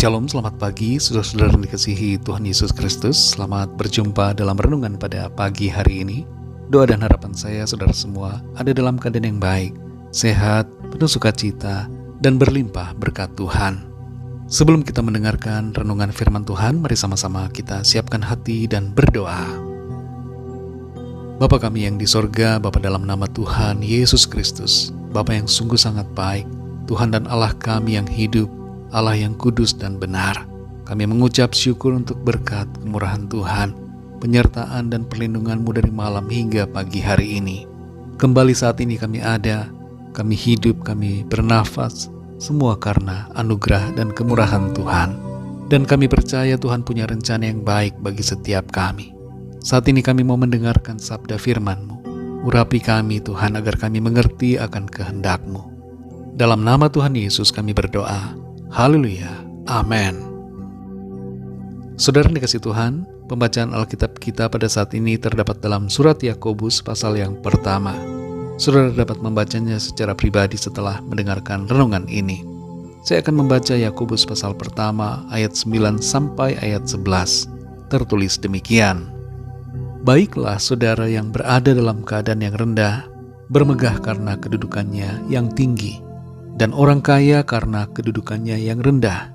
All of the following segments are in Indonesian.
Shalom, selamat pagi saudara-saudara yang dikasihi Tuhan Yesus Kristus. Selamat berjumpa dalam renungan pada pagi hari ini. Doa dan harapan saya saudara semua ada dalam keadaan yang baik, sehat, penuh sukacita, dan berlimpah berkat Tuhan. Sebelum kita mendengarkan renungan firman Tuhan, mari sama-sama kita siapkan hati dan berdoa. Bapa kami yang di sorga, Bapa dalam nama Tuhan Yesus Kristus, Bapa yang sungguh sangat baik, Tuhan dan Allah kami yang hidup, Allah yang kudus dan benar. Kami mengucap syukur untuk berkat kemurahan Tuhan, penyertaan dan perlindungan-Mu dari malam hingga pagi hari ini. Kembali saat ini kami ada, kami hidup, kami bernafas, semua karena anugerah dan kemurahan Tuhan. Dan kami percaya Tuhan punya rencana yang baik bagi setiap kami. Saat ini kami mau mendengarkan sabda firman-Mu. Urapi kami Tuhan agar kami mengerti akan kehendak-Mu. Dalam nama Tuhan Yesus kami berdoa. Haleluya, amin. Saudara dikasih Tuhan, pembacaan Alkitab kita pada saat ini terdapat dalam surat Yakobus pasal yang pertama. Saudara dapat membacanya secara pribadi setelah mendengarkan renungan ini. Saya akan membaca Yakobus pasal pertama ayat 9 sampai ayat 11. Tertulis demikian. Baiklah saudara yang berada dalam keadaan yang rendah, bermegah karena kedudukannya yang tinggi, dan orang kaya karena kedudukannya yang rendah,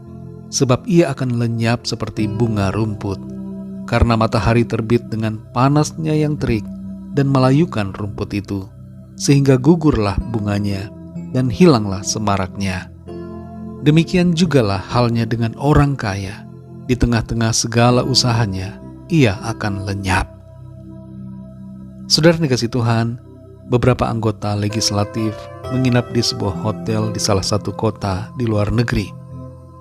sebab ia akan lenyap seperti bunga rumput, karena matahari terbit dengan panasnya yang terik dan melayukan rumput itu, sehingga gugurlah bunganya dan hilanglah semaraknya. Demikian jugalah halnya dengan orang kaya, di tengah-tengah segala usahanya, ia akan lenyap. Saudara dikasih Tuhan, beberapa anggota legislatif menginap di sebuah hotel di salah satu kota di luar negeri.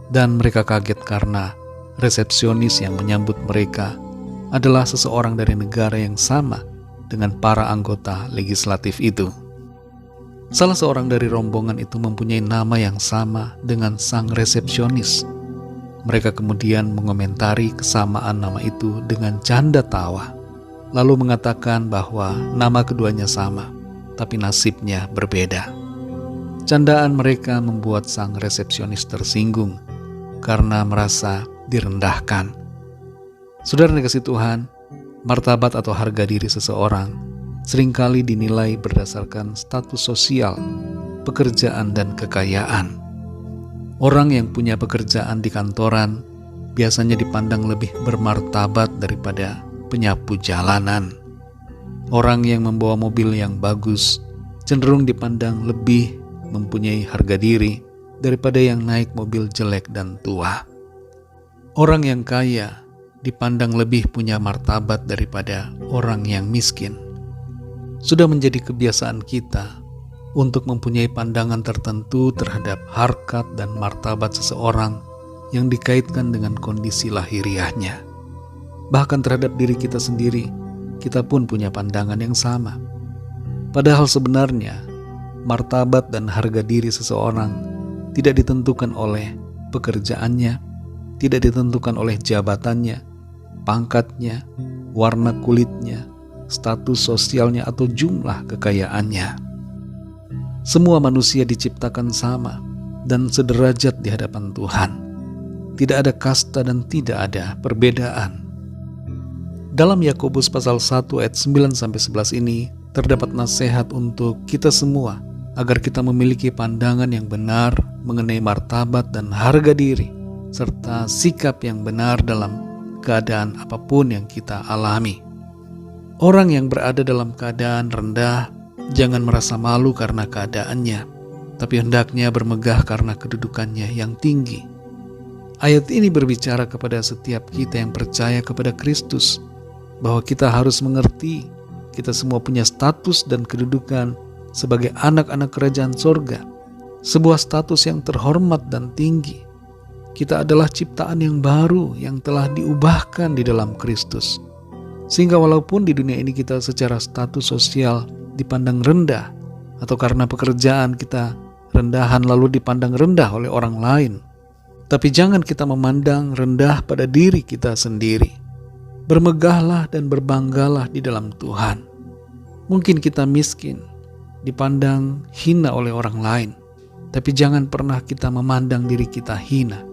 Dan mereka kaget karena resepsionis yang menyambut mereka adalah seseorang dari negara yang sama dengan para anggota legislatif itu. Salah seorang dari rombongan itu mempunyai nama yang sama dengan sang resepsionis. Mereka kemudian mengomentari kesamaan nama itu dengan canda tawa, lalu mengatakan bahwa nama keduanya sama, tapi nasibnya berbeda. Candaan mereka membuat sang resepsionis tersinggung karena merasa direndahkan. Saudara dikasih Tuhan, martabat atau harga diri seseorang seringkali dinilai berdasarkan status sosial, pekerjaan, dan kekayaan. Orang yang punya pekerjaan di kantoran biasanya dipandang lebih bermartabat daripada penyapu jalanan. Orang yang membawa mobil yang bagus cenderung dipandang lebih mempunyai harga diri daripada yang naik mobil jelek dan tua. Orang yang kaya dipandang lebih punya martabat daripada orang yang miskin. Sudah menjadi kebiasaan kita untuk mempunyai pandangan tertentu terhadap harkat dan martabat seseorang yang dikaitkan dengan kondisi lahiriahnya. Bahkan terhadap diri kita sendiri, kita pun punya pandangan yang sama. Padahal sebenarnya, martabat dan harga diri seseorang tidak ditentukan oleh pekerjaannya, tidak ditentukan oleh jabatannya, pangkatnya, warna kulitnya, status sosialnya, atau jumlah kekayaannya. Semua manusia diciptakan sama dan sederajat di hadapan Tuhan. Tidak ada kasta dan tidak ada perbedaan. Dalam Yakobus pasal 1 ayat 9-11 ini terdapat nasihat untuk kita semua agar kita memiliki pandangan yang benar mengenai martabat dan harga diri, serta sikap yang benar dalam keadaan apapun yang kita alami. Orang yang berada dalam keadaan rendah jangan merasa malu karena keadaannya, tapi hendaknya bermegah karena kedudukannya yang tinggi. Ayat ini berbicara kepada setiap kita yang percaya kepada Kristus, bahwa kita harus mengerti kita semua punya status dan kedudukan sebagai anak-anak kerajaan sorga, sebuah status yang terhormat dan tinggi. Kita adalah ciptaan yang baru yang telah diubahkan di dalam Kristus. Sehingga walaupun di dunia ini kita secara status sosial dipandang rendah, atau karena pekerjaan kita rendahan lalu dipandang rendah oleh orang lain, tapi jangan kita memandang rendah pada diri kita sendiri. Bermegahlah dan berbanggalah di dalam Tuhan. Mungkin kita miskin, dipandang hina oleh orang lain, tapi jangan pernah kita memandang diri kita hina,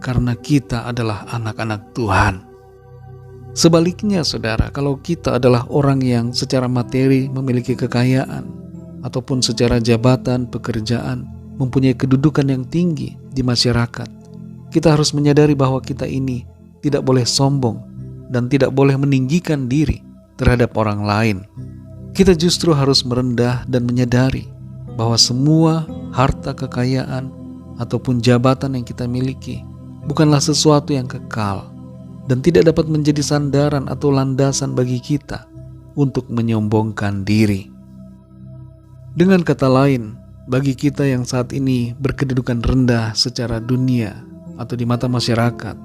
karena kita adalah anak-anak Tuhan. Sebaliknya saudara, kalau kita adalah orang yang secara materi memiliki kekayaan, ataupun secara jabatan, pekerjaan, mempunyai kedudukan yang tinggi di masyarakat, kita harus menyadari bahwa kita ini tidak boleh sombong dan tidak boleh meninggikan diri terhadap orang lain. Kita justru harus merendah dan menyadari bahwa semua harta kekayaan ataupun jabatan yang kita miliki bukanlah sesuatu yang kekal dan tidak dapat menjadi sandaran atau landasan bagi kita untuk menyombongkan diri. Dengan kata lain, bagi kita yang saat ini berkedudukan rendah secara dunia atau di mata masyarakat,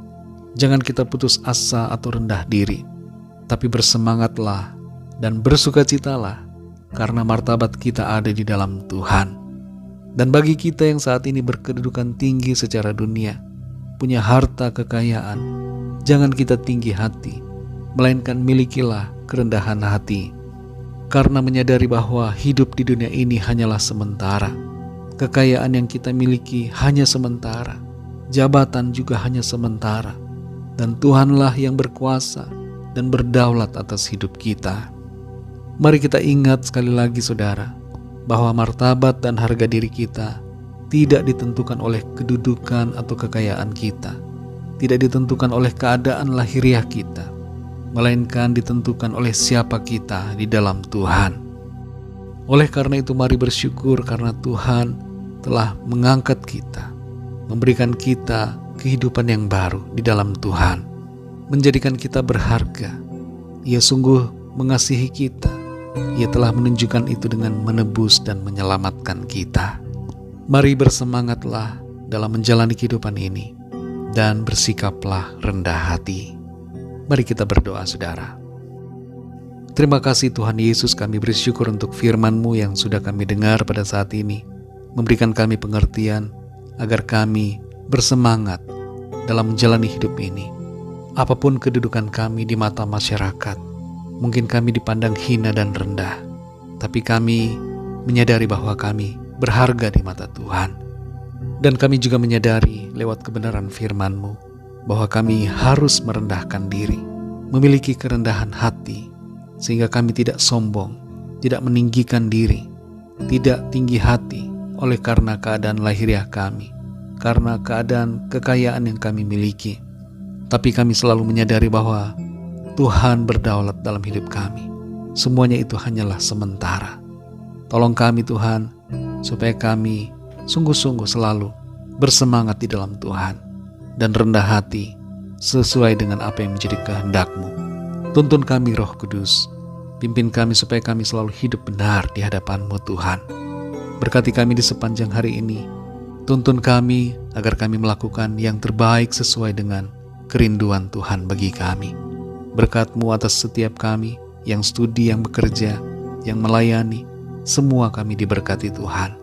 jangan kita putus asa atau rendah diri, tapi bersemangatlah dan bersukacitalah karena martabat kita ada di dalam Tuhan. Dan bagi kita yang saat ini berkedudukan tinggi secara dunia, punya harta kekayaan, jangan kita tinggi hati, melainkan milikilah kerendahan hati. Karena menyadari bahwa hidup di dunia ini hanyalah sementara. Kekayaan yang kita miliki hanya sementara. Jabatan juga hanya sementara. Dan Tuhanlah yang berkuasa dan berdaulat atas hidup kita. Mari kita ingat sekali lagi saudara, bahwa martabat dan harga diri kita tidak ditentukan oleh kedudukan atau kekayaan kita, tidak ditentukan oleh keadaan lahiriah kita, melainkan ditentukan oleh siapa kita di dalam Tuhan. Oleh karena itu mari bersyukur karena Tuhan telah mengangkat kita, memberikan kita kehidupan yang baru di dalam Tuhan, menjadikan kita berharga. Ia sungguh mengasihi kita. Ia telah menunjukkan itu dengan menebus dan menyelamatkan kita. Mari bersemangatlah dalam menjalani kehidupan ini dan bersikaplah rendah hati. Mari kita berdoa saudara. Terima kasih Tuhan Yesus, kami bersyukur untuk firman-Mu yang sudah kami dengar pada saat ini, memberikan kami pengertian agar kami bersemangat dalam menjalani hidup ini. Apapun kedudukan kami di mata masyarakat, mungkin kami dipandang hina dan rendah, tapi kami menyadari bahwa kami berharga di mata Tuhan. Dan kami juga menyadari lewat kebenaran firman-Mu bahwa kami harus merendahkan diri, memiliki kerendahan hati, sehingga kami tidak sombong, tidak meninggikan diri, tidak tinggi hati oleh karena keadaan lahiriah kami, karena keadaan kekayaan yang kami miliki. Tapi kami selalu menyadari bahwa Tuhan berdaulat dalam hidup kami. Semuanya itu hanyalah sementara. Tolong kami Tuhan, supaya kami sungguh-sungguh selalu bersemangat di dalam Tuhan dan rendah hati sesuai dengan apa yang menjadi kehendak-Mu. Tuntun kami Roh Kudus, pimpin kami supaya kami selalu hidup benar di hadapan-Mu Tuhan. Berkati kami di sepanjang hari ini. Tuntun kami agar kami melakukan yang terbaik sesuai dengan kerinduan Tuhan bagi kami. Berkat-Mu atas setiap kami yang studi, yang bekerja, yang melayani, semua kami diberkati Tuhan.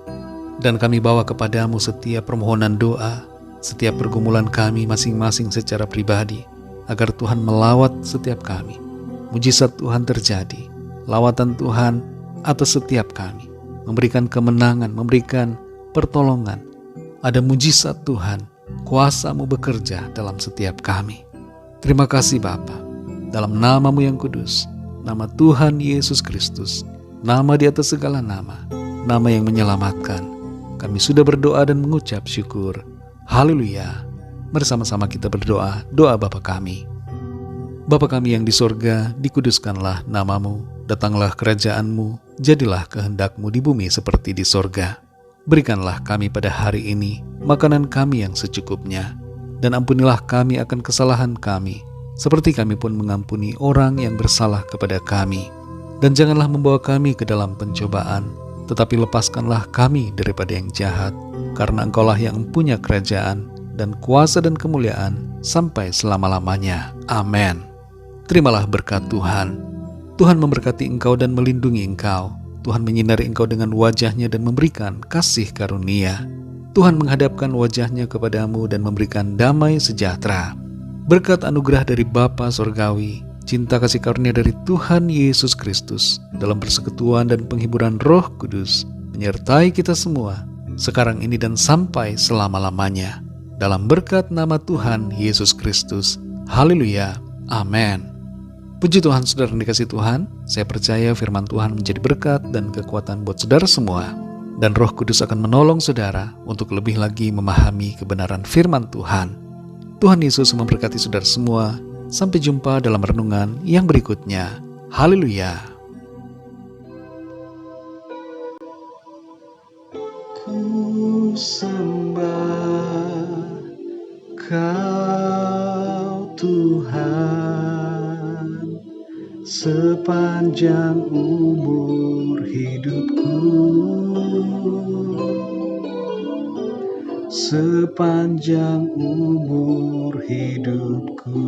Dan kami bawa kepadamu setiap permohonan doa, setiap pergumulan kami masing-masing secara pribadi, agar Tuhan melawat setiap kami. Mujizat Tuhan terjadi, lawatan Tuhan atas setiap kami, memberikan kemenangan, memberikan pertolongan. Ada mujizat Tuhan, kuasa-Mu bekerja dalam setiap kami. Terima kasih Bapa. Dalam nama-Mu yang kudus, nama Tuhan Yesus Kristus, nama di atas segala nama, nama yang menyelamatkan, kami sudah berdoa dan mengucap syukur. Haleluya. Bersama-sama kita berdoa, doa Bapa kami. Bapa kami yang di sorga, dikuduskanlah nama-Mu, datanglah kerajaan-Mu, jadilah kehendak-Mu di bumi seperti di sorga. Berikanlah kami pada hari ini makanan kami yang secukupnya, dan ampunilah kami akan kesalahan kami, seperti kami pun mengampuni orang yang bersalah kepada kami. Dan janganlah membawa kami ke dalam pencobaan, tetapi lepaskanlah kami daripada yang jahat, karena Engkaulah yang mempunyai kerajaan dan kuasa dan kemuliaan sampai selama-lamanya. Amin. Terimalah berkat Tuhan. Tuhan memberkati engkau dan melindungi engkau. Tuhan menyinari engkau dengan wajah-Nya dan memberikan kasih karunia. Tuhan menghadapkan wajah-Nya kepadamu dan memberikan damai sejahtera. Berkat anugerah dari Bapa Sorgawi, cinta kasih karunia dari Tuhan Yesus Kristus, dalam persekutuan dan penghiburan Roh Kudus, menyertai kita semua, sekarang ini dan sampai selama-lamanya. dalam berkat nama Tuhan Yesus Kristus. Haleluya. Amin. Puji Tuhan, saudara yang dikasihi Tuhan. Saya percaya firman Tuhan menjadi berkat dan kekuatan buat saudara semua. Dan Roh Kudus akan menolong saudara untuk lebih lagi memahami kebenaran firman Tuhan. Tuhan Yesus memberkati saudara semua. Sampai jumpa dalam renungan yang berikutnya. Haleluya. Ku sembah Kau Tuhan sepanjang umur hidupku, sepanjang umur hidupku.